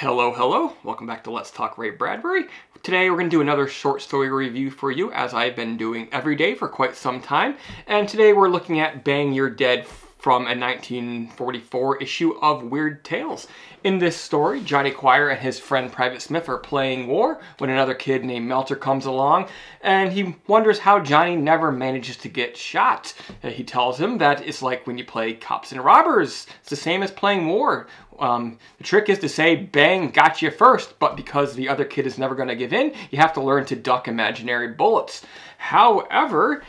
Hello, hello. Welcome back to Let's Talk Ray Bradbury. Today we're going to do another short story review for you, as I've been doing every day for quite some time. And today we're looking at Bang You're Dead from a 1944 issue of Weird Tales. In this story, Johnny Quire and his friend Private Smith are playing war when another kid named Melter comes along, and he wonders how Johnny never manages to get shot. He tells him that it's like when you play cops and robbers. It's the same as playing war. The trick is to say, bang, got you first, but because the other kid is never going to give in, you have to learn to duck imaginary bullets. However,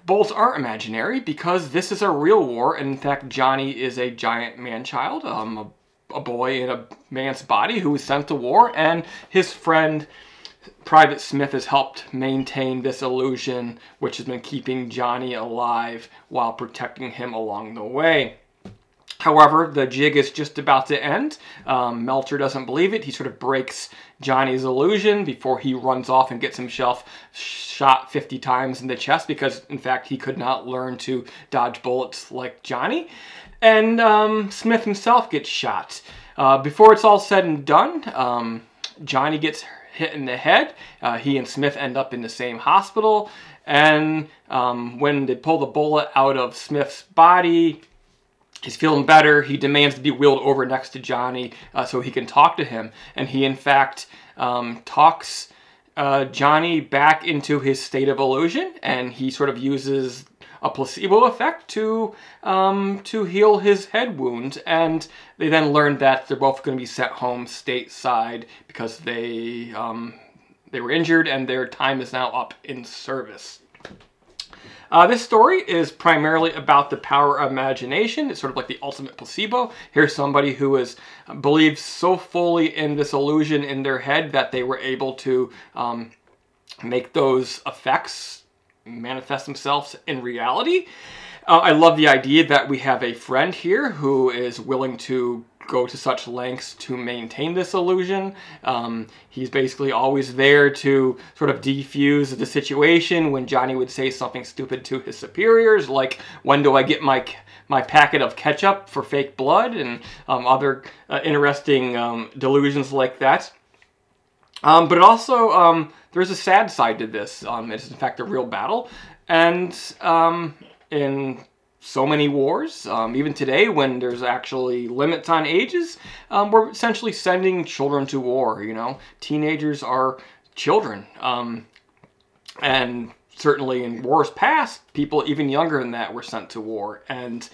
bullets aren't imaginary because this is a real war, and in fact, Johnny is a giant man-child, a boy in a man's body who was sent to war, and his friend Private Smith has helped maintain this illusion, which has been keeping Johnny alive while protecting him along the way. However, the jig is just about to end. Melter doesn't believe it. He sort of breaks Johnny's illusion before he runs off and gets himself shot 50 times in the chest because, in fact, he could not learn to dodge bullets like Johnny. And Smith himself gets shot. Before it's all said and done, Johnny gets hit in the head. He and Smith end up in the same hospital. And when they pull the bullet out of Smith's body, he's feeling better. He demands to be wheeled over next to Johnny so he can talk to him. And he, in fact, talks Johnny back into his state of illusion. And he sort of uses a placebo effect to heal his head wound. And they then learn that they're both going to be sent home stateside because they were injured and their time is now up in service. This story is primarily about the power of imagination. It's sort of like the ultimate placebo. Here's somebody who believes so fully in this illusion in their head that they were able to make those effects manifest themselves in reality. I love the idea that we have a friend here who is willing to go to such lengths to maintain this illusion. He's basically always there to sort of defuse the situation when Johnny would say something stupid to his superiors, like, when do I get my packet of ketchup for fake blood, and other interesting delusions like that. But it also, there's a sad side to this. It's in fact a real battle. And in so many wars, even today when there's actually limits on ages, we're essentially sending children to war, you know. Teenagers are children. And certainly in wars past, people even younger than that were sent to war. And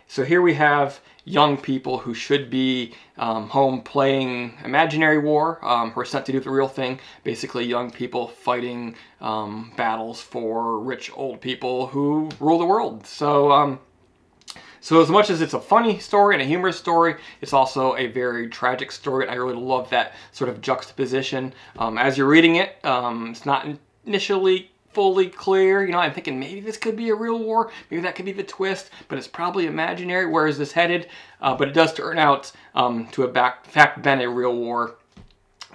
so here we have young people who should be home playing imaginary war, who are sent to do the real thing. Basically young people fighting battles for rich old people who rule the world. So so as much as it's a funny story and a humorous story, it's also a very tragic story, and I really love that sort of juxtaposition. As you're reading it, it's not initially fully clear. You know, I'm thinking maybe this could be a real war, maybe that could be the twist, but it's probably imaginary. Where is this headed? But it does turn out to have in fact been a real war,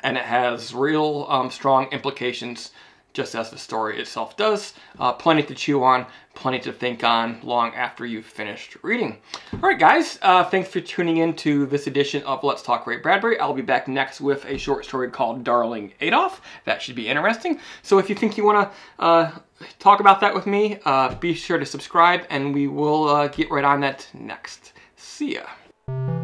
and it has real strong implications, just as the story itself does. Plenty to chew on, plenty to think on long after you've finished reading. All right, guys, thanks for tuning in to this edition of Let's Talk Ray Bradbury. I'll be back next with a short story called Darling Adolf. That should be interesting. So if you think you want to talk about that with me, be sure to subscribe, and we will get right on that next. See ya.